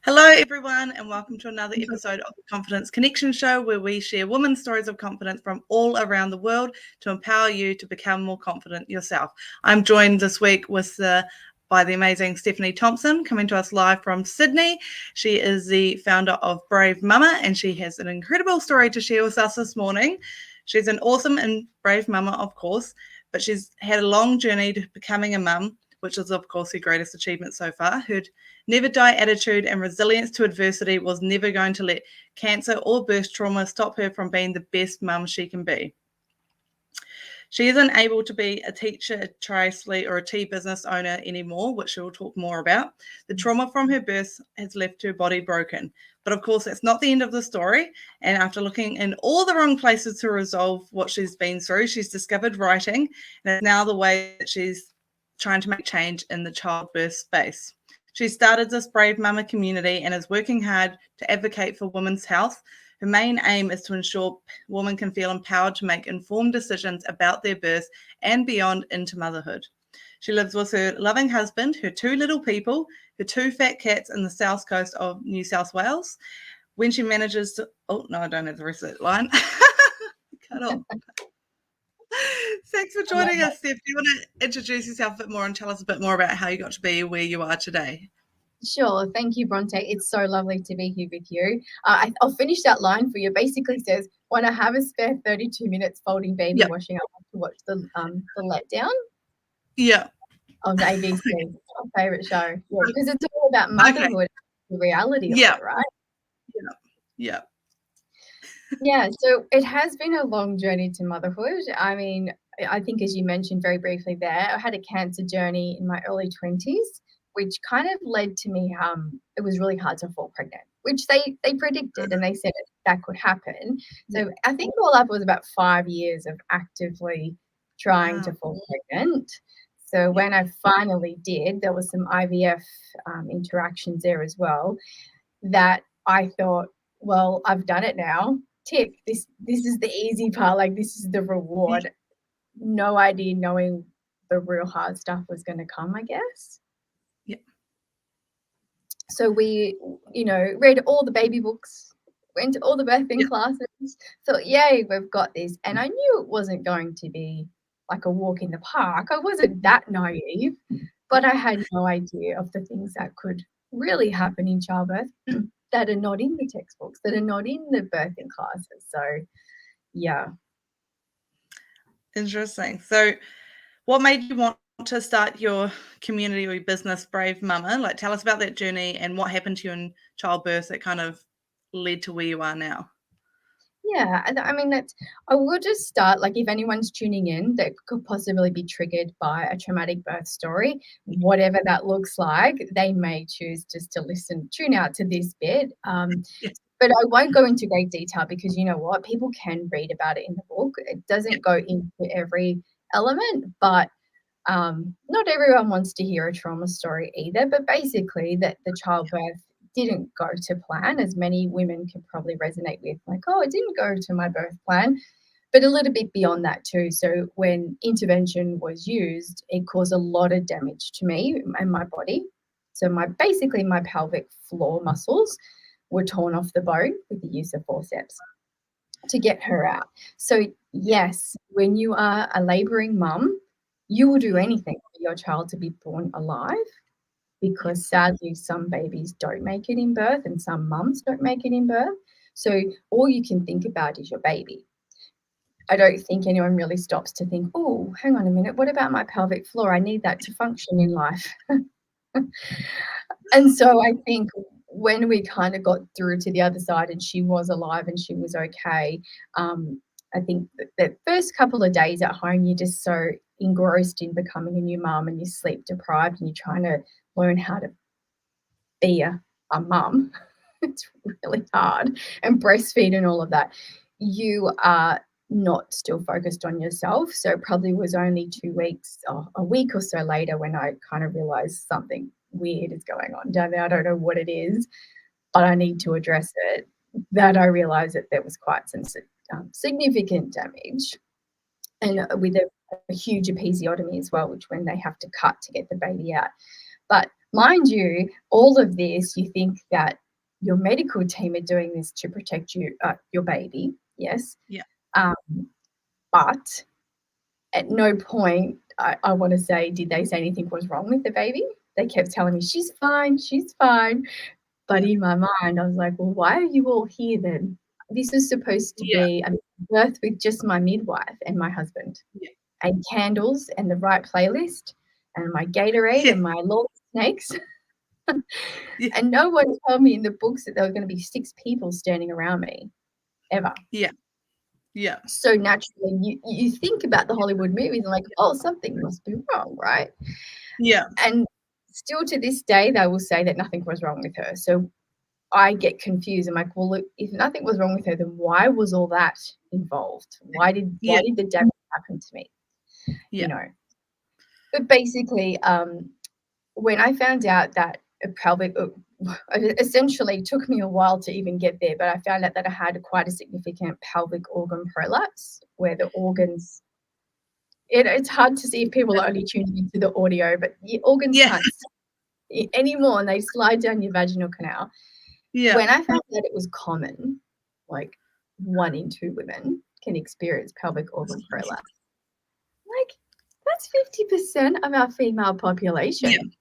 Hello, everyone, and welcome to another episode of the Confidence Connection Show, where we share women's stories of confidence from all around the world to empower you to become more confident yourself. I'm joined this week by the amazing Stephanie Thompson, coming to us live from Sydney. She is the founder of Bravemumma, and she has an incredible story to share with us this morning. She's an awesome and brave mama, of course, but she's had a long journey to becoming a mum, which is, of course, her greatest achievement so far. Her never die attitude and resilience to adversity was never going to let cancer or birth trauma stop her from being the best mum she can be. She isn't able to be a teacher, a triathlete, or a tea business owner anymore, which she'll talk more about. The trauma from her birth has left her body broken. But of course, that's not the end of the story. And after looking in all the wrong places to resolve what she's been through, she's discovered writing, and it's now the way that she's trying to make change in the childbirth space. She started this Bravemumma community and is working hard to advocate for women's health. Her main aim is to ensure women can feel empowered to make informed decisions about their birth and beyond into motherhood. She lives with her loving husband, her two little people, her two fat cats in the south coast of New South Wales. When she manages to... Oh, no, I don't have the rest of that line. Cut off. Thanks for joining us, Steph. Do you want to introduce yourself a bit more and tell us a bit more about how you got to be where you are today? Sure. Thank you, Bronte. It's so lovely to be here with you. I'll finish that line for you. It basically says, when I have a spare 32 minutes folding baby washing, I want to watch the letdown. Yeah. On ABC. It's my favourite show. Yeah, because it's all about motherhood, the reality of it, right? Yeah. Yeah, so it has been a long journey to motherhood. I mean, I think as you mentioned very briefly there, I had a cancer journey in my early 20s, which kind of led to me, it was really hard to fall pregnant, which they predicted and they said that could happen. So I think all up was about 5 years of actively trying to fall pregnant. So when I finally did, there was some IVF interactions there as well that I thought, well, I've done it now. Tick, this is the easy part, like this is the reward. No idea knowing the real hard stuff was going to come, I guess. Yeah. So we, read all the baby books, went to all the birthing classes, thought, yay, we've got this. And I knew it wasn't going to be like a walk in the park. I wasn't that naive, but I had no idea of the things that could really happen in childbirth that are not in the textbooks, that are not in the birthing classes. So, yeah. Interesting. So what made you want to start your community or your business, Bravemumma? Like, tell us about that journey and what happened to you in childbirth that kind of led to where you are now. Yeah, I mean, I will just start, like, if anyone's tuning in that could possibly be triggered by a traumatic birth story, whatever that looks like, they may choose just to tune out to this bit. But I won't go into great detail because you know what? People can read about it in the book. It doesn't go into every element, but not everyone wants to hear a trauma story either. But basically that the childbirth didn't go to plan, as many women can probably resonate with, like, oh, it didn't go to my birth plan, but a little bit beyond that too. So when intervention was used, it caused a lot of damage to me and my body. So my pelvic floor muscles were torn off the bone with the use of forceps to get her out. So yes, when you are a labouring mum, you will do anything for your child to be born alive, because sadly some babies don't make it in birth and some mums don't make it in birth. So all you can think about is your baby. I don't think anyone really stops to think, oh, hang on a minute, what about my pelvic floor? I need that to function in life. And so I think when we kind of got through to the other side and she was alive and she was okay, I think that first couple of days at home, you're just so engrossed in becoming a new mum and you're sleep deprived and you're trying to learn how to be a mum. It's really hard. And breastfeed and all of that. You are not still focused on yourself. So it probably was only 2 weeks or a week or so later when I kind of realized something weird is going on down there. I don't know what it is, but I need to address it. That I realized that there was quite some significant damage, and with a huge episiotomy as well, which when they have to cut to get the baby out. But mind you, all of this, you think that your medical team are doing this to protect you, your baby, yes. Yeah. But at no point, I want to say, did they say anything was wrong with the baby? They kept telling me, she's fine, she's fine. But in my mind, I was like, well, why are you all here then? This is supposed to be a birth with just my midwife and my husband, and candles and the right playlist and my Gatorade and my Lord Snakes. And no one told me in the books that there were going to be 6 people standing around me, ever. Yeah. So naturally, you think about the Hollywood movies and like, oh, something must be wrong, right? Yeah. And still to this day, they will say that nothing was wrong with her. So I get confused. I'm like, well, look, if nothing was wrong with her, then why was all that involved? Why did the damage happen to me? You know. But basically, when I found out that a pelvic, it essentially took me a while to even get there, but I found out that I had quite a significant pelvic organ prolapse where the organs, it's hard to see if people are only tuning into the audio, but your organs can't see anymore and they slide down your vaginal canal. When I found that it was common, like 1 in 2 women can experience pelvic organ prolapse, like that's 50% of our female population.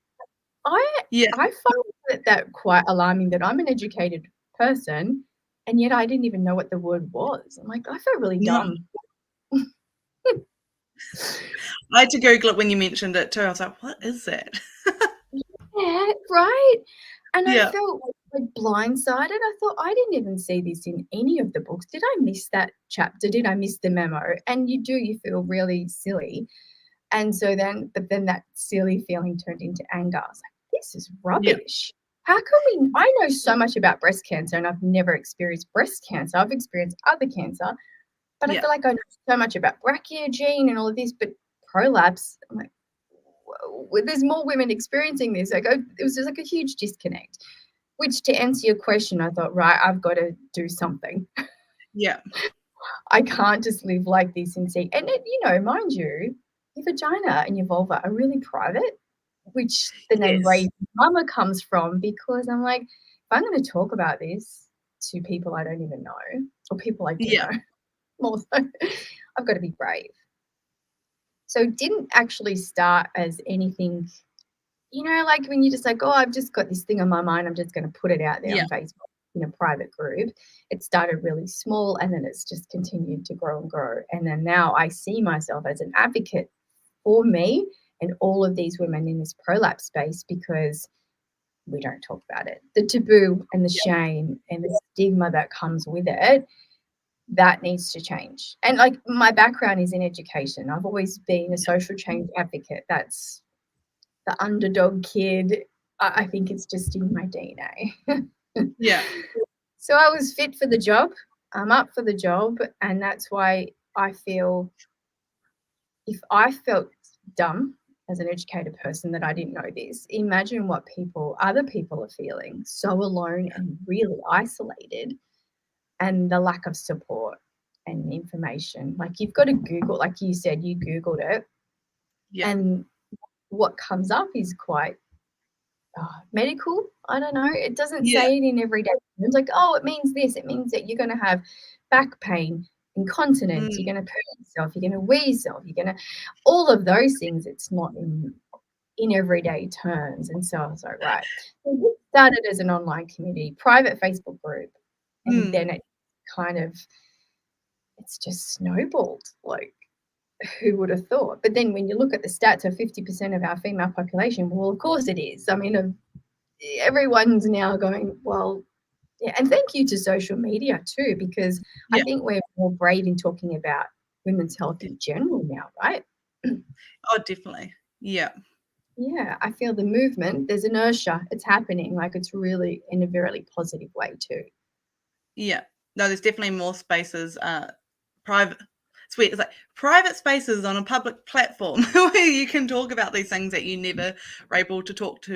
I find that quite alarming that I'm an educated person and yet I didn't even know what the word was. I'm like, I felt really dumb. I had to Google it when you mentioned it too. I was like, what is that? Yeah, right. And I felt like blindsided. I thought, I didn't even see this in any of the books. Did I miss that chapter? Did I miss the memo? And you feel really silly. And so then that silly feeling turned into anger. I was like, this is rubbish. How can I know so much about breast cancer and I've never experienced breast cancer. I've experienced other cancer, but I feel like I know so much about BRCA gene and all of this, but prolapse, I'm like, whoa, there's more women experiencing this. It was just like a huge disconnect, which to answer your question, I thought, right, I've got to do something. I can't just live like this and see. And mind you, your vagina and your vulva are really private, which the name Bravemumma comes from, because I'm like, if I'm going to talk about this to people I don't even know or people I do know more so, I've got to be brave. So it didn't actually start as anything, like when you're just like, oh, I've just got this thing on my mind, I'm just going to put it out there on Facebook in a private group. It started really small and then it's just continued to grow and grow. And then now I see myself as an advocate for me and all of these women in this prolapse space because we don't talk about it. The taboo and the shame and the stigma that comes with it, that needs to change. And like my background is in education. I've always been a social change advocate. That's the underdog kid. I think it's just in my DNA. So I was fit for the job. I'm up for the job. And that's why I feel if I felt dumb as an educated person that I didn't know this, imagine what other people are feeling, so alone and really isolated, and the lack of support and information. Like you've got to Google, like you said, you Googled it. And what comes up is quite medical. I don't know. It doesn't say it in everyday terms. Like, oh, it means this. It means that you're going to have back pain, incontinence. You're going to poo yourself. You're going to wee yourself. You're going to all of those things. It's not in everyday terms. And so I was like, right. So we started as an online community, private Facebook group, and then it kind of it's just snowballed. Like, who would have thought? But then when you look at the stats of 50% of our female population, well, of course it is. I mean, everyone's now going, well, yeah. And thank you to social media too, because I think we're more brave in talking about women's health in general now, right? Oh, definitely. Yeah. Yeah, I feel the movement, there's inertia. It's happening. Like it's really in a very positive way too. Yeah. No, there's definitely more spaces, private. It's weird. It's like private spaces on a public platform where you can talk about these things that you never were able to talk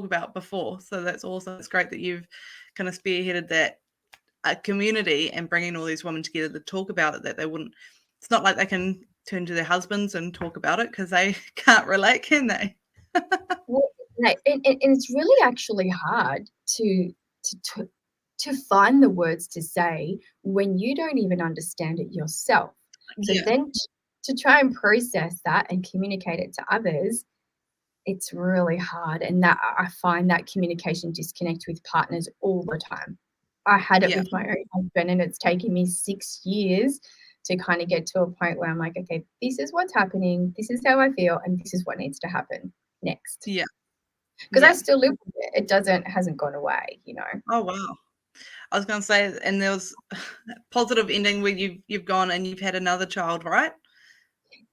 about before. So that's awesome. It's great that you've kind of spearheaded that community and bringing all these women together to talk about it, that they wouldn't, it's not like they can turn to their husbands and talk about it because they can't relate, can they? Well, And it's really actually hard to find the words to say when you don't even understand it yourself. So then to try and process that and communicate it to others, it's really hard. And that I find that communication disconnect with partners all the time. I had it with my own husband, and it's taken me 6 years to kind of get to a point where I'm like, okay, this is what's happening, this is how I feel, and this is what needs to happen next. Yeah. Because I still live with it. It hasn't gone away, you know. Oh, wow. I was going to say, and there was a positive ending where you've gone and you've had another child, right?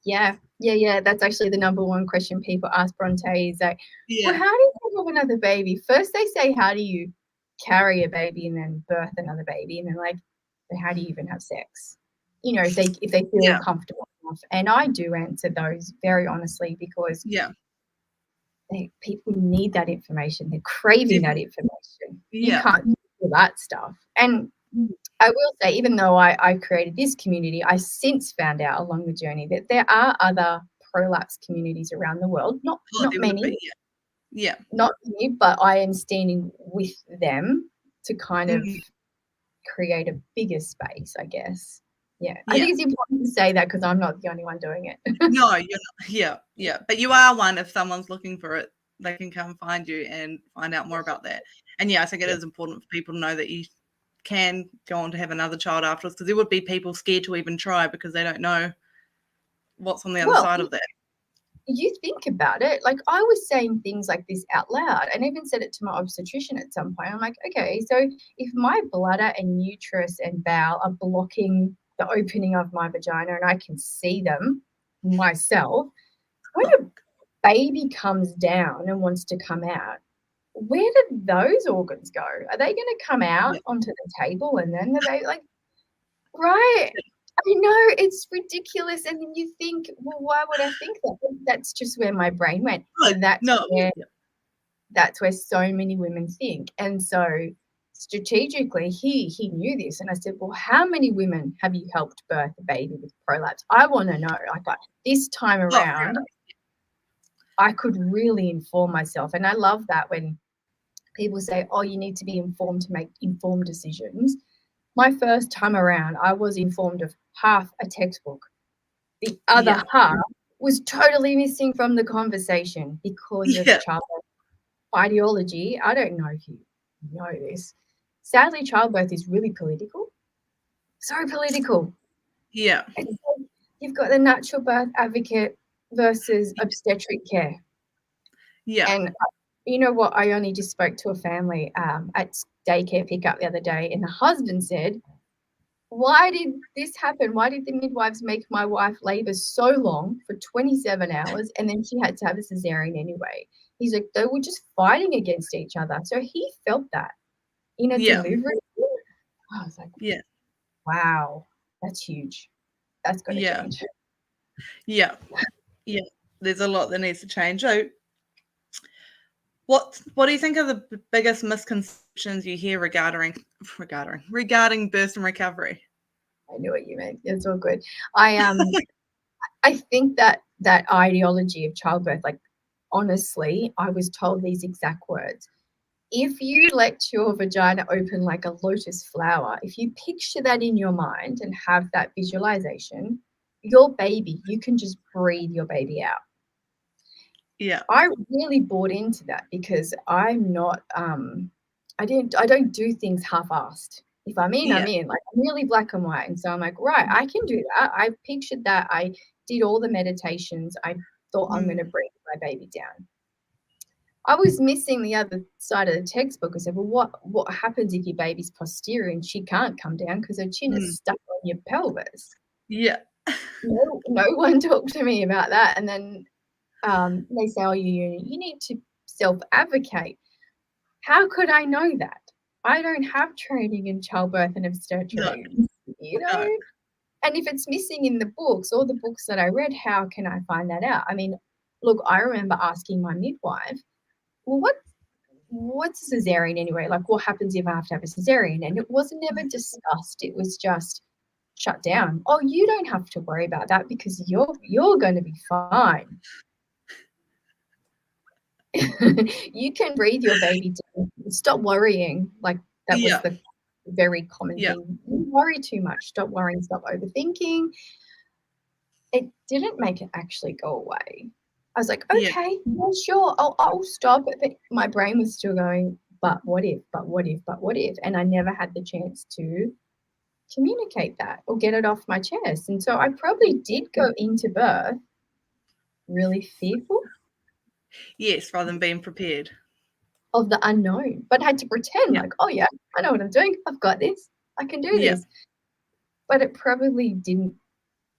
Yeah. That's actually the number one question people ask Bronte is like, well, Yeah. how do you have another baby? First they say, how do you carry a baby and then birth another baby? And then like, but how do you even have sex? You know, if they feel comfortable enough. And I do answer those very honestly because people need that information. They're craving that information. You can't do that stuff. And I will say, even though I created this community, I since found out along the journey that there are other prolapse communities around the world. Not many. Not many, but I am standing with them to kind of create a bigger space, I guess. Yeah. I think it's important to say that because I'm not the only one doing it. No, you're not. Yeah. But you are one. If someone's looking for it, they can come find you and find out more about that. And I think it is important for people to know that you can go on to have another child afterwards, because there would be people scared to even try because they don't know what's on the other side of that. You think about it, like I was saying things like this out loud and even said it to my obstetrician at some point. I'm like, okay, so if my bladder and uterus and bowel are blocking the opening of my vagina and I can see them myself, when a baby comes down and wants to come out, where do those organs go? Are they going to come out onto the table and then the baby, like, right? I know, it's ridiculous. And then you think, well, why would I think that? That's just where my brain went. That's where so many women think. And so strategically, he knew this. And I said, well, how many women have you helped birth a baby with prolapse? I want to know. Like this time around, I could really inform myself. And I love that when people say, oh, you need to be informed to make informed decisions. My first time around, I was informed of half a textbook. The other half was totally missing from the conversation because of childbirth ideology. I don't know if you know this. Sadly, childbirth is really political. So political. Yeah. And so you've got the natural birth advocate versus obstetric care. Yeah. And you know what? I only just spoke to a family at daycare pickup the other day, and the husband said, why did this happen? Why did the midwives make my wife labor so long for 27 hours and then she had to have a cesarean anyway? He's like, they were just fighting against each other. So he felt that in a delivery. I was like, wow, that's huge. That's got to change. Yeah. There's a lot that needs to change. So what do you think are the biggest misconceptions you hear regarding birth and recovery? I knew what you meant. It's all good. I think that ideology of childbirth, like honestly, I was told these exact words. If you let your vagina open like a lotus flower, if you picture that in your mind and have that visualization, your baby, you can just breathe your baby out. Yeah. I really bought into that because I'm not I don't do things half-assed. If I'm in, I'm in. Like I'm really black and white. And so I'm like, right, I can do that. I pictured that. I did all the meditations. I thought I'm going to breathe my baby down. I was missing the other side of the textbook. I said, well, what happens if your baby's posterior and she can't come down because her chin is stuck on your pelvis? Yeah. No one talked to me about that. And then they say, oh, you need to self-advocate. How could I know that? I don't have training in childbirth and obstetrics, you know? No. And if it's missing in the books, all the books that I read, how can I find that out? I mean, look, I remember asking my midwife, well, what's a cesarean anyway? Like, what happens if I have to have a cesarean? And it wasn't ever discussed. It was just shut down. Oh, you don't have to worry about that because you're going to be fine. You can breathe your baby down. Stop worrying. Like that was the very common thing. You worry too much. Stop worrying. Stop overthinking. It didn't make it actually go away. I was like, okay, yeah, sure, I'll stop. But my brain was still going, but what if, but what if, but what if? And I never had the chance to communicate that or get it off my chest. And so I probably did go into birth really fearful. Yes, rather than being prepared. Of the unknown, but had to pretend like, oh yeah, I know what I'm doing. I've got this. I can do this. But it probably didn't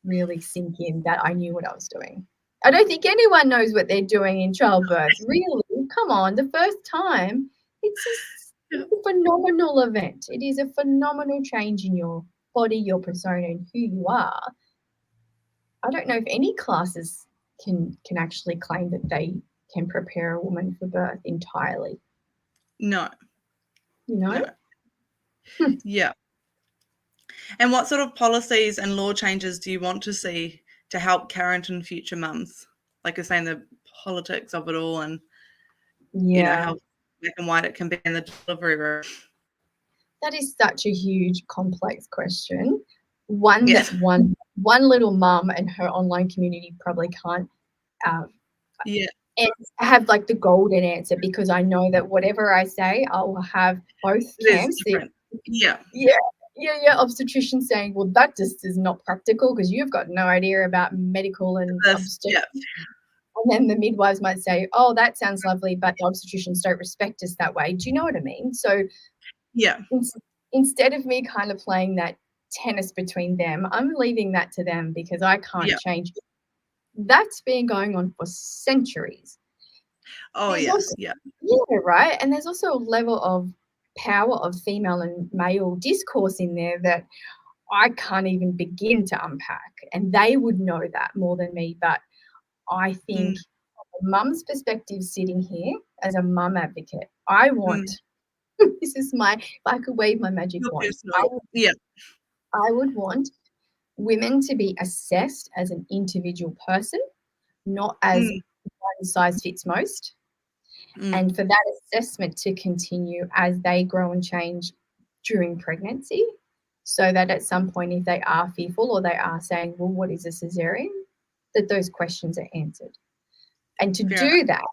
really sink in that I knew what I was doing. I don't think anyone knows what they're doing in childbirth. Really, come on, the first time, it's a phenomenal event. It is a phenomenal change in your body, your persona, and who you are. I don't know if any classes can actually claim that they can prepare a woman for birth entirely. No. You know? No. Yeah. And what sort of policies and law changes do you want to see to help current and future mums? Like you're saying, the politics of it all and, you know, how black and white it can be in the delivery room. That is such a huge, complex question. One that one little mum and her online community probably can't have like the golden answer, because I know that whatever I say, I will have both camps. Obstetricians saying, well, that just is not practical because you've got no idea about medical and obstetrics. And then the midwives might say, oh, that sounds lovely, but the obstetricians don't respect us that way. Do you know what I mean? So instead of me kind of playing that tennis between them, I'm leaving that to them because I can't change it. That's been going on for centuries. Oh, yeah, right. And there's also a level of power of female and male discourse in there that I can't even begin to unpack. And they would know that more than me. But I think from a mum's perspective, sitting here as a mum advocate, I want, this is if I could wave my magic wand, I would want women to be assessed as an individual person, not as one size fits most. And for that assessment to continue as they grow and change during pregnancy, so that at some point, if they are fearful or they are saying, well, what is a cesarean, that those questions are answered. And to do that,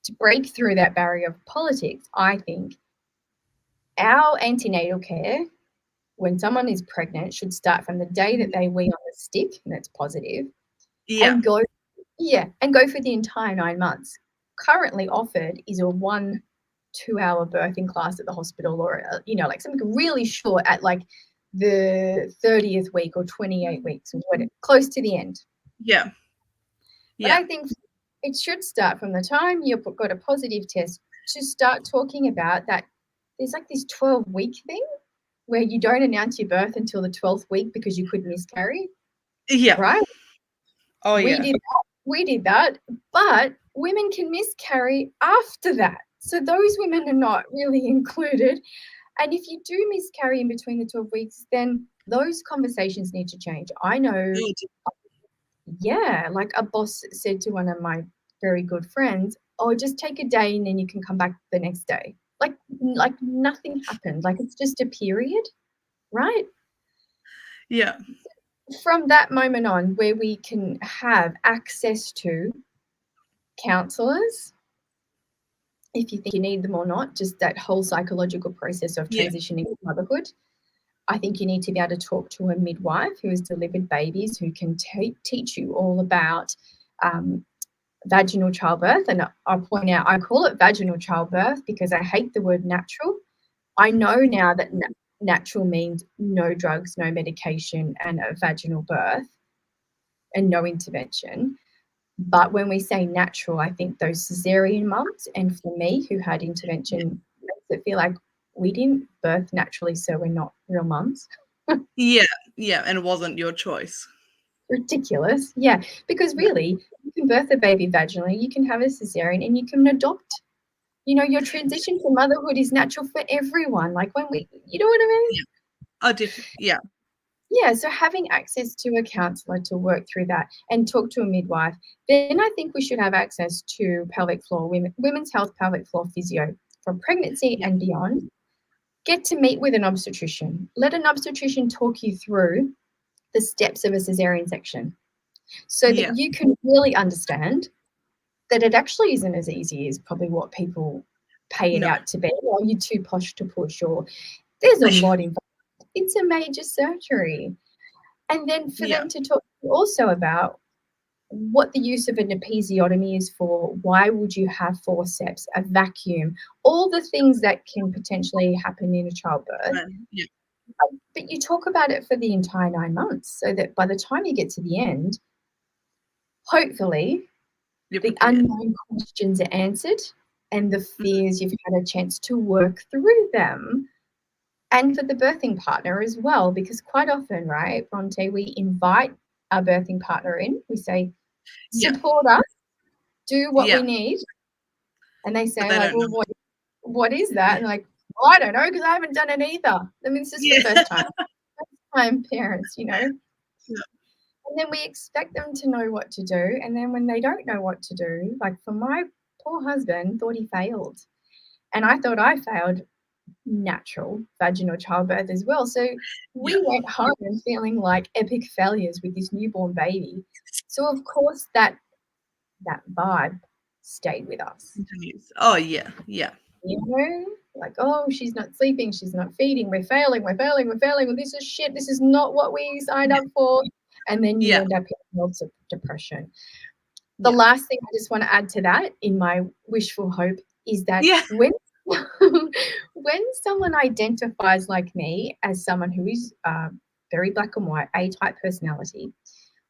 to break through that barrier of politics, I think our antenatal care, when someone is pregnant, should start from the day that they wee on the stick, and that's positive, and go for the entire 9 months. Currently offered is a 1-2 hour birthing class at the hospital, or like something really short at like the 30th week or 28 weeks, close to the end. But I think it should start from the time you've got a positive test to start talking about that. There's like this 12-week thing where you don't announce your birth until the 12th week because you could miscarry. Right? Oh, We did that, but women can miscarry after that. So those women are not really included. And if you do miscarry in between the 12 weeks, then those conversations need to change. I know, like a boss said to one of my very good friends, oh, just take a day and then you can come back the next day. Like nothing happened. Like it's just a period, right? Yeah. From that moment on, where we can have access to counsellors, if you think you need them or not, just that whole psychological process of transitioning to motherhood. I think you need to be able to talk to a midwife who has delivered babies, who can teach you all about vaginal childbirth. And I'll point out, I call it vaginal childbirth because I hate the word natural. I know now that natural means no drugs, no medication, and a vaginal birth and no intervention. But when we say natural, I think those cesarean mums, and for me, who had intervention, makes it feel like we didn't birth naturally, so we're not real mums. And it wasn't your choice. Ridiculous. Because really, you can birth a baby vaginally, you can have a cesarean, and you can adopt. Your transition to motherhood is natural for everyone. Like when you know what I mean? Oh, definitely. Yeah, so having access to a counsellor to work through that and talk to a midwife, then I think we should have access to pelvic floor, women's health pelvic floor physio from pregnancy Yeah. and beyond. Get to meet with an obstetrician. Let an obstetrician talk you through the steps of a cesarean section so Yeah. that you can really understand that it actually isn't as easy as probably what people pay it No. out to be, or you're too posh to push, or there's a lot involved. It's a major surgery. And then for Yeah. them to talk also about what the use of an episiotomy is for, why would you have forceps, a vacuum, all the things that can potentially happen in a childbirth. Yeah. But you talk about it for the entire 9 months so that by the time you get to the end, hopefully You're the prepared. unknown questions are answered and the fears you've had a chance to work through them. And for the birthing partner as well, because quite often, right, Bronte, we invite our birthing partner in. We say, Yeah. support us, do what we Yeah. need. And they But say, they like, don't well, know. what is that? And like, well, I don't know, because I haven't done it either. I mean, this is for Yeah. first time parents, you know. Yeah. And then we expect them to know what to do. And then when they don't know what to do, like for my poor husband, thought he failed. And I thought I failed natural vaginal childbirth as well. So Yeah. we went home feeling like epic failures with this newborn baby. So of course that vibe stayed with us. Continues. Oh yeah. Yeah. You know, like, oh, she's not sleeping, she's not feeding, we're failing, well, this is shit, this is not what we signed up for. And then you Yeah. end up in lots of depression. The Yeah. last thing I just want to add to that in my wishful hope is that Yeah. when when someone identifies like me as someone who is very black and white, A-type personality,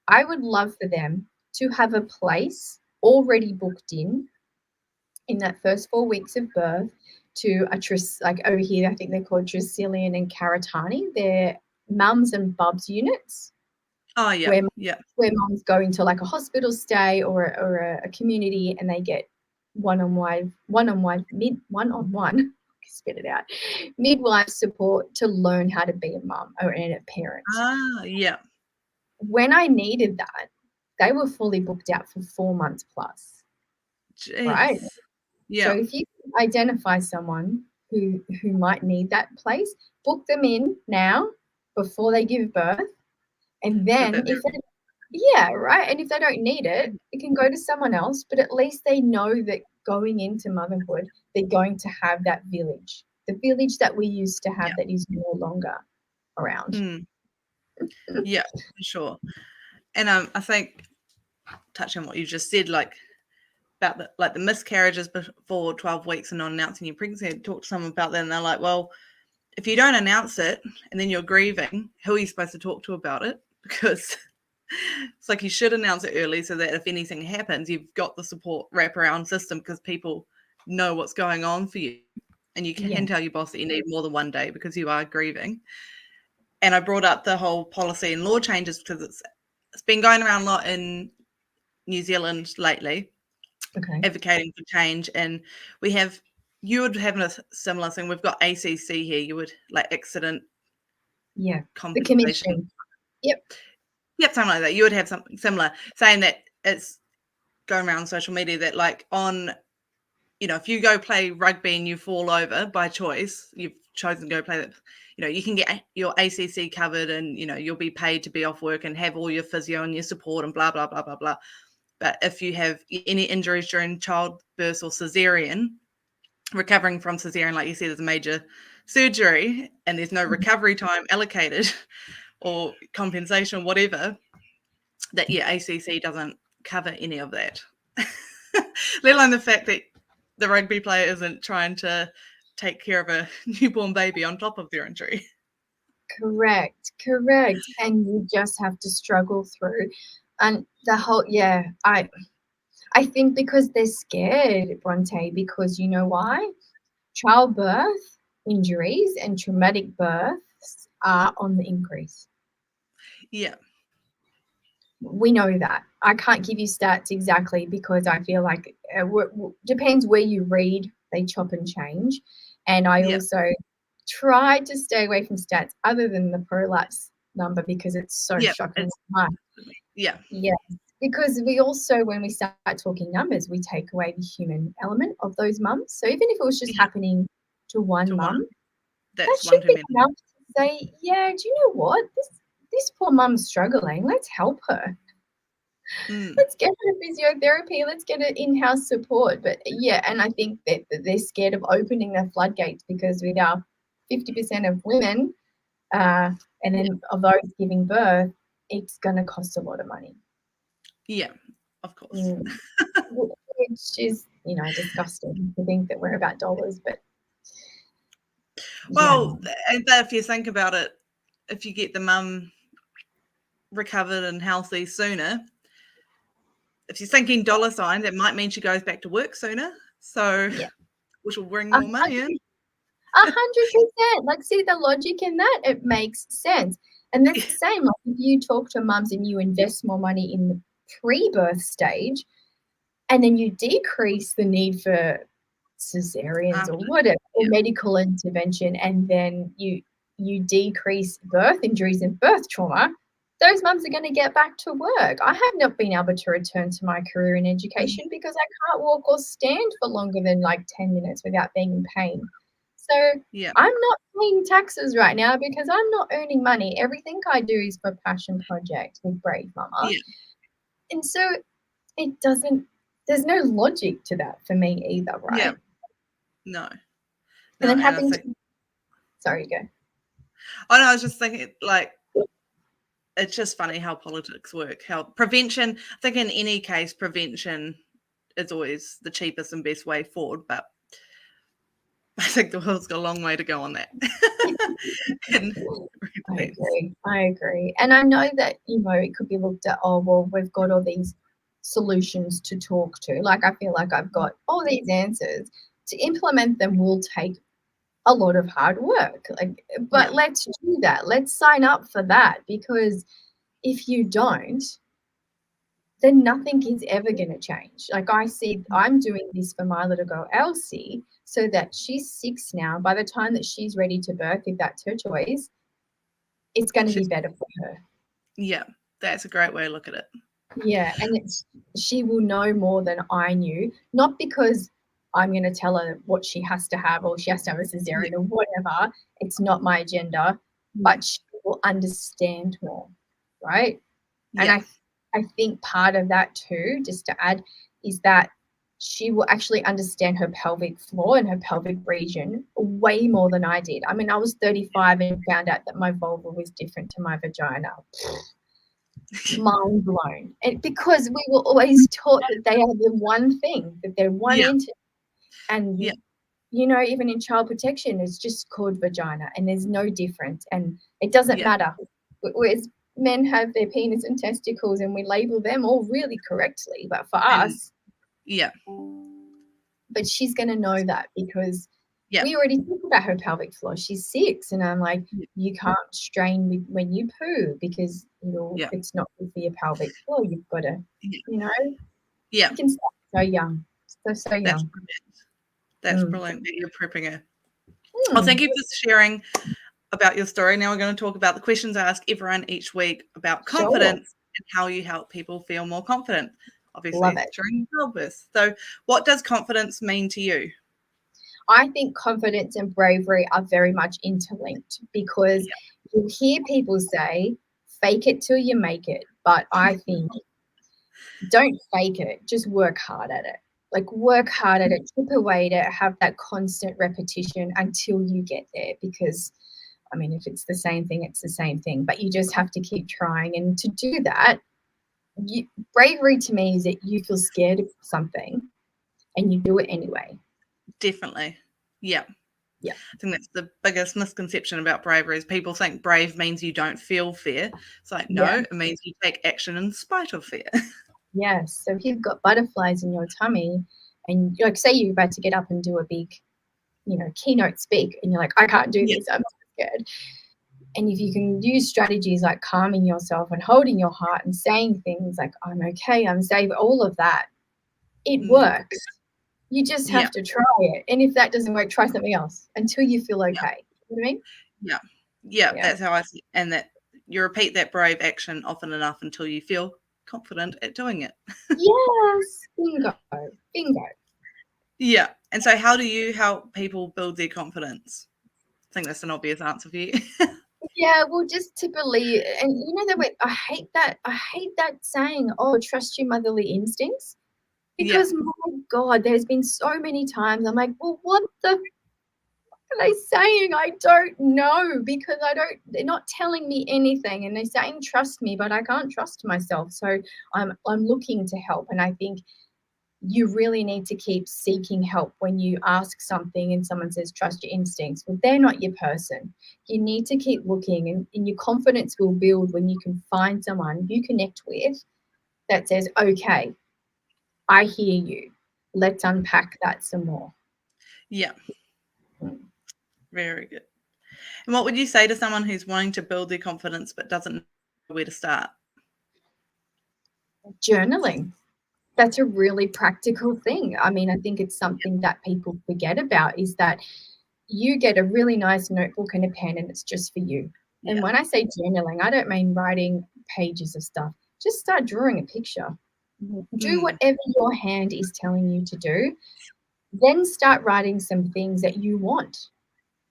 I would love for them to have a place already booked in that first 4 weeks of birth to like over here, I think they're called Tresillian and Karatani. They're mums and bubs units. Oh yeah. Where Yeah. mums go into like a hospital stay or a community and they get one-on-one spit it out, midwife support to learn how to be a mum or a parent. Ah yeah. When I needed that, they were fully booked out for 4 months plus, right? Jeez. So Yeah. if you identify someone who might need that place, book them in now before they give birth. And So then that they're yeah, right. And if they don't need it, it can go to someone else, but at least they know that going into motherhood, they're going to have that village, the village that we used to have that is no longer around. Mm. Yeah, for sure. And I think touching on what you just said, like about the miscarriages before 12 weeks and not announcing your pregnancy, I talked to someone about that and they're like, well, if you don't announce it and then you're grieving, who are you supposed to talk to about it? Because it's like you should announce it early so that if anything happens, you've got the support wraparound system because people know what's going on for you. And you can tell your boss that you need more than 1 day because you are grieving. And I brought up the whole policy and law changes because it's been going around a lot in New Zealand lately, advocating for change. And you would have a similar thing. We've got ACC here. You would like accident compensation. The commission. Yep, something like that. You would have something similar, saying that it's going around social media that like on, if you go play rugby and you fall over by choice, you've chosen to go play that, you can get your ACC covered and, you'll be paid to be off work and have all your physio and your support and blah, blah, blah, blah, blah. But if you have any injuries during childbirth or cesarean, recovering from cesarean, like you said, is a major surgery and there's no recovery time allocated or compensation, whatever, that ACC doesn't cover any of that. Let alone the fact that the rugby player isn't trying to take care of a newborn baby on top of their injury. Correct. And you just have to struggle through. And the whole, I think because they're scared, Bronte, because you know why? Childbirth injuries and traumatic births are on the increase. Yeah. We know that. I can't give you stats exactly because I feel like depends where you read, they chop and change. And I also try to stay away from stats other than the prolapse number because it's so Yeah, shocking. yeah, Yes, because we also, when we start talking numbers, we take away the human element of those mums. So even if it was just yeah. happening to one mum, that That's should one too be many. enough to say, yeah, do you know what? This poor mum's struggling. Let's help her. Let's get her physiotherapy. Let's get her in-house support. But yeah, and I think that they're scared of opening their floodgates because with our 50% of women, and then of those giving birth, it's going to cost a lot of money. Yeah, of course. Which is, disgusting to think that we're about dollars, but well, but if you think about it, if you get the mum recovered and healthy sooner, if you're thinking dollar signs, it might mean she goes back to work sooner. So, which will bring more money in. 100%. Like, see the logic in that? It makes sense. And that's the same. Like, if you talk to mums and you invest more money in the pre-birth stage, and then you decrease the need for cesareans or whatever, or medical intervention, and then you decrease birth injuries and birth trauma, those mums are going to get back to work. I have not been able to return to my career in education because I can't walk or stand for longer than like 10 minutes without being in pain. So I'm not paying taxes right now because I'm not earning money. Everything I do is for passion project with Bravemumma. And so it doesn't, there's no logic to that for me either, right? Yeah. No. And then having sorry, go. Oh, no, I was just thinking, like, it's just funny how politics work, how prevention, I think in any case, prevention is always the cheapest and best way forward, but I think the world's got a long way to go on that. I agree. And I know that, it could be looked at, oh, well, we've got all these solutions to talk to. Like, I feel like I've got all these answers. To implement them will take a lot of hard work. But let's do that. Let's sign up for that, because if you don't, then nothing is ever going to change. Like, I see, I'm doing this for my little girl, Elsie, so that she's 6 now. By the time that she's ready to birth, if that's her choice, it's going to be better for her. Yeah, that's a great way to look at it. Yeah, and she will know more than I knew, not because I'm going to tell her what she has to have or she has to have a cesarean or whatever. It's not my agenda, but she will understand more, right? And I think part of that too, just to add, is that she will actually understand her pelvic floor and her pelvic region way more than I did. I mean, I was 35 and found out that my vulva was different to my vagina. Mind blown. And because we were always taught that they are the one thing, that they're one entity. And, even in child protection, it's just called vagina and there's no difference. And it doesn't matter. Whereas men have their penis and testicles and we label them all really correctly. But for us, but she's going to know that because we already talk about her pelvic floor. She's 6 and I'm like, you can't strain when you poo because it's not good for your pelvic floor. You've got to, you can start so young. So young. That's brilliant that you're prepping her. Well, thank you for sharing about your story. Now we're going to talk about the questions I ask everyone each week about confidence and how you help people feel more confident, obviously during childbirth. So what does confidence mean to you? I think confidence and bravery are very much interlinked because you hear people say, fake it till you make it. But I think don't fake it, just work hard at it. Like, work hard at it, chip away at it, have that constant repetition until you get there. Because, I mean, if it's the same thing, it's the same thing. But you just have to keep trying. And to do that, bravery to me is that you feel scared of something and you do it anyway. Definitely. Yeah. I think that's the biggest misconception about bravery is people think brave means you don't feel fear. It's like, no, it means you take action in spite of fear. Yes. So if you've got butterflies in your tummy and like say you're about to get up and do a big, keynote speak and you're like, I can't do this, I'm so scared. And if you can use strategies like calming yourself and holding your heart and saying things like, I'm okay, I'm safe, all of that, it works. You just have to try it. And if that doesn't work, try something else until you feel okay. You know what I mean? Yeah, that's how I see it. And that you repeat that brave action often enough until you feel confident at doing it. Yes, bingo, bingo. Yeah. And so how do you help people build their confidence? I think that's an obvious answer for you. Yeah, well, just to believe, and you know that way, I hate that saying, "Oh, trust your motherly instincts," Yeah. because my God, there's been so many times I'm like, well, what the f- are they saying? I don't know because they're not telling me anything, and they're saying trust me, but I can't trust myself. So I'm looking to help, and I think you really need to keep seeking help when you ask something and someone says trust your instincts. Well, they're not your person. You need to keep looking, and your confidence will build when you can find someone you connect with that says, okay, I hear you, let's unpack that some more. Yeah. Very good. And what would you say to someone who's wanting to build their confidence but doesn't know where to start? Journaling, that's a really practical thing. I mean, I think it's something that people forget about, is that you get a really nice notebook and a pen and it's just for you. And Yeah. when I say journaling, I don't mean writing pages of stuff. Just start drawing a picture. Do whatever your hand is telling you to do. Then start writing some things that you want.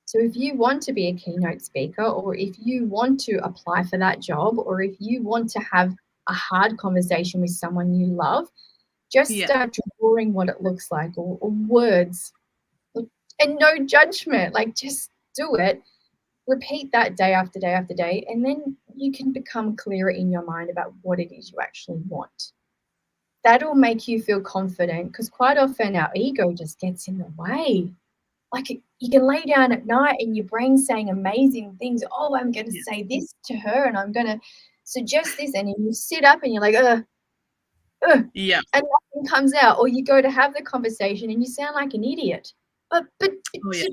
So if you want to be a keynote speaker, or if you want to apply for that job, or if you want to have a hard conversation with someone you love, just Yeah. start drawing what it looks like, or words, and no judgment. Like, just do it. Repeat that day after day after day, and then you can become clearer in your mind about what it is you actually want. That'll make you feel confident, because quite often our ego just gets in the way. Like, you can lay down at night and your brain's saying amazing things. Oh, I'm going to say this to her, and I'm going to suggest this. And then you sit up and you're like, Yeah. and nothing comes out. Or you go to have the conversation and you sound like an idiot. But Oh, yeah.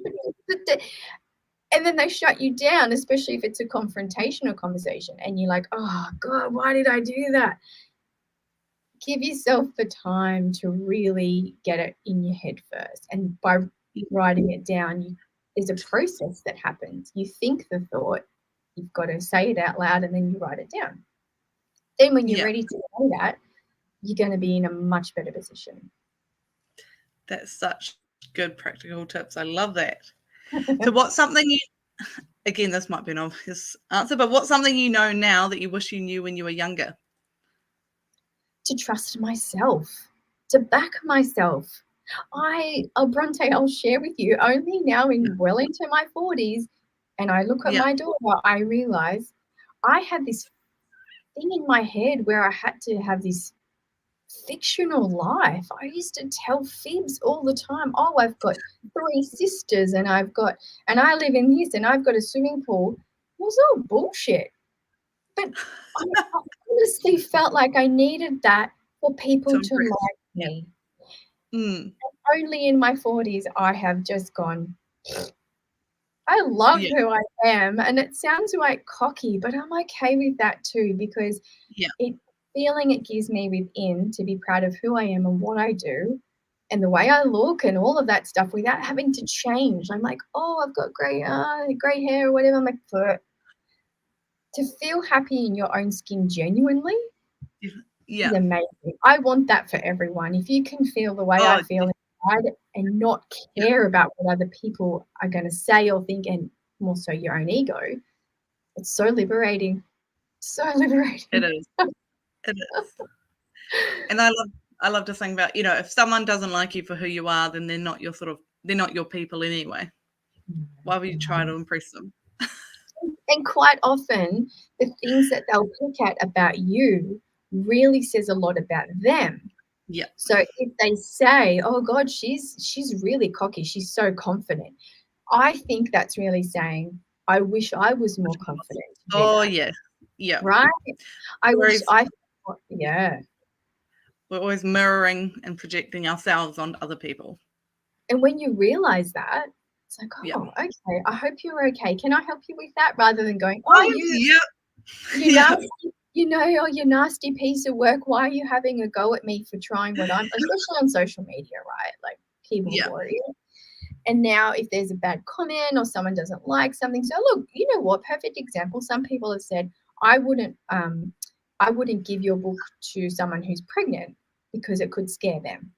and then they shut you down, especially if it's a confrontational conversation. And you're like, oh, God, why did I do that? Give yourself the time to really get it in your head first. And by writing it down, there's a process that happens. You think the thought, you've got to say it out loud, and then you write it down. Then when you're Yeah. ready to say that, you're going to be in a much better position. That's such good practical tips. I love that. So what's something you, again, this might be an obvious answer, but what's something you know now that you wish you knew when you were younger? To trust myself, to back myself. Bronte, I'll share with you, only now well into my 40s, and I look at Yeah. my daughter, I realize I had this thing in my head where I had to have this fictional life. I used to tell fibs all the time. Oh, I've got 3 sisters, and I live in this, and I've got a swimming pool. It was all bullshit. But I honestly felt like I needed that for people to like me. Only in my 40s, I have just gone, I love Yeah. who I am. And it sounds like cocky, but I'm okay with that too, because Yeah. feeling it gives me within to be proud of who I am and what I do and the way I look and all of that stuff without having to change. I'm like, oh, I've got gray hair or whatever. I'm like, to feel happy in your own skin genuinely is amazing. I want that for everyone. If you can feel the way I feel inside and not care about what other people are going to say or think, and more so your own ego, it's so liberating. So liberating. It is. It is. And I love to think about, if someone doesn't like you for who you are, then they're not your people anyway. Why would you try to impress them? And quite often, the things that they'll pick at about you really says a lot about them. Yeah. So if they say, oh God, she's really cocky, she's so confident, I think that's really saying, I wish I was more confident to do that. Yeah. Yeah. Right? Yeah. We're always mirroring and projecting ourselves onto other people. And when you realize that, it's like, oh, okay, I hope you're okay. Can I help you with that? Rather than going, oh, you nasty piece of work. Why are you having a go at me for trying what I'm, especially on social media, right? Like keyboard warrior. And now if there's a bad comment or someone doesn't like something, so look, you know what? Perfect example. Some people have said, I wouldn't give your book to someone who's pregnant because it could scare them.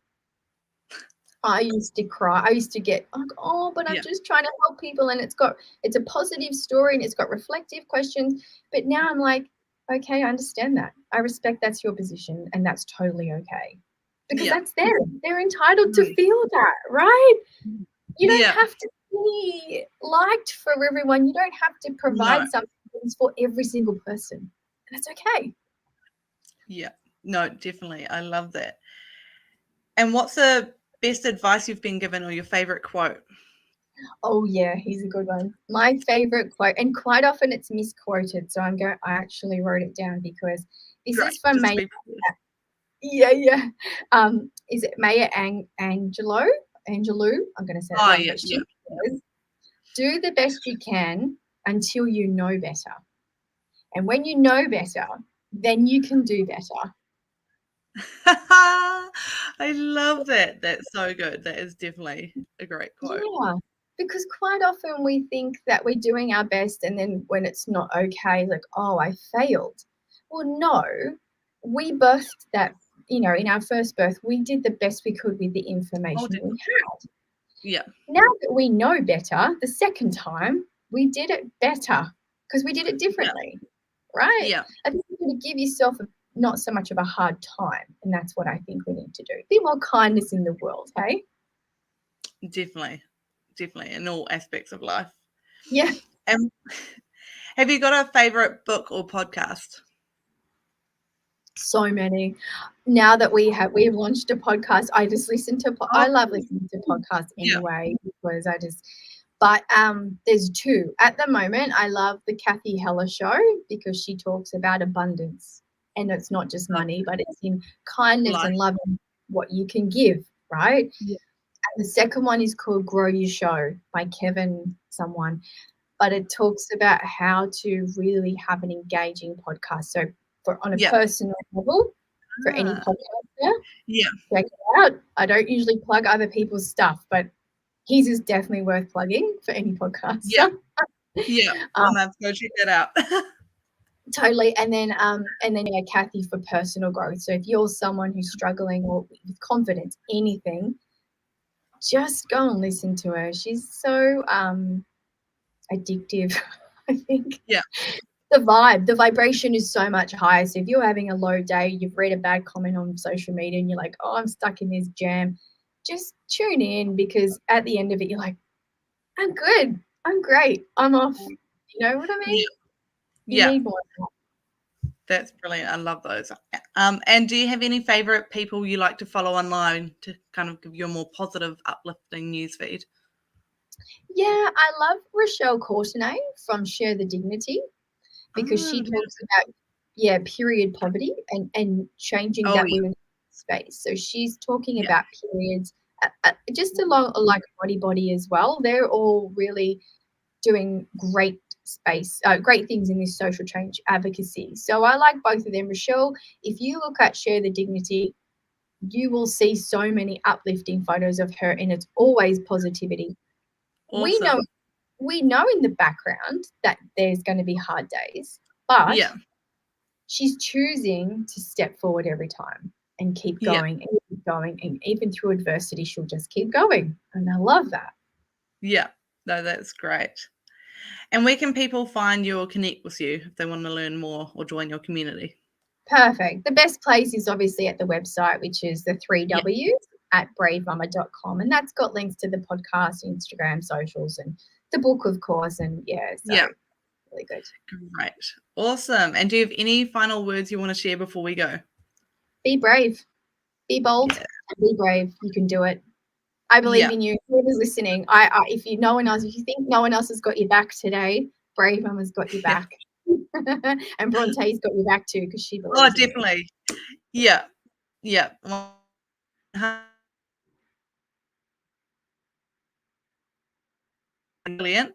I used to cry. I used to get like, oh, but I'm just trying to help people, and it's a positive story and it's got reflective questions. But now I'm like, okay, I understand that. I respect that's your position, and that's totally okay. Because that's them. They're entitled to feel that, right? You don't have to be liked for everyone. You don't have to provide something that's for every single person. That's okay. Yeah. No, definitely. I love that. And what's the best advice you've been given or your favorite quote? Oh yeah, he's a good one. My favorite quote, and quite often it's misquoted, so I actually wrote it down because this is from Maya. Yeah. Is it Maya Angelou? I'm going to say it wrong, but she says, "Do the best you can until you know better, and when you know better, then you can do better." I love that. That's so good. That is definitely a great quote. Yeah, because quite often we think that we're doing our best, and then when it's not okay, like, oh, I failed. Well, no, we birthed that, in our first birth, we did the best we could with the information we had. Yeah. Now that we know better, the second time we did it better because we did it differently, right? Yeah. I think you're going to give yourself not so much of a hard time, and that's what I think we need to do. Be more kindness in the world, hey? Definitely in all aspects of life. Yeah. And have you got a favorite book or podcast? So many. Now that we've launched a podcast, I just listen to I love listening to podcasts anyway because but there's two. At the moment, I love the Cathy Heller show because she talks about abundance, and it's not just money, but it's in kindness and loving what you can give, right? Yeah. And the second one is called Grow Your Show by Kevin someone, but it talks about how to really have an engaging podcast. So on a personal level, for any podcaster, check it out. I don't usually plug other people's stuff, but his is definitely worth plugging for any podcaster. Yeah. I'm going to go check that out. Totally. And then Cathy for personal growth. So if you're someone who's struggling or with confidence, anything, just go and listen to her. She's so addictive, I think. Yeah. The vibration is so much higher. So if you're having a low day, you've read a bad comment on social media and you're like, oh, I'm stuck in this jam, just tune in, because at the end of it, you're like, I'm good. I'm great. I'm off. You know what I mean? You need more of that. That's brilliant. I love those. And do you have any favorite people you like to follow online to kind of give you a more positive, uplifting newsfeed? Yeah, I love Rochelle Courtenay from Share the Dignity, because she talks about period poverty and changing that women's space. So she's talking about periods just along like body as well. They're all really doing great things in this social change advocacy. So I like both of them. Rochelle, if you look at Share the Dignity, you will see so many uplifting photos of her, and it's always positivity. Awesome. We know in the background that there's going to be hard days, but she's choosing to step forward every time and keep going and keep going, and even through adversity, she'll just keep going, and I love that. Yeah, no, that's great. And where can people find you or connect with you if they want to learn more or join your community? Perfect. The best place is obviously at the website, which is the 3 W's at bravemumma.com, and that's got links to the podcast, Instagram, socials, and the book, of course, and really good. Great. Awesome. And do you have any final words you want to share before we go? Be brave. Be bold. And be brave. You can do it. I believe in you. Whoever's listening, if you think no one else has got your back today, Bravemumma's got your back. And Bronte's got your back too, because she believes. Oh, definitely. Yeah. Brilliant.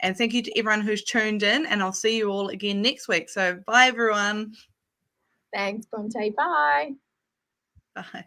And thank you to everyone who's tuned in, and I'll see you all again next week. So bye, everyone. Thanks, Bronte. Bye. Bye.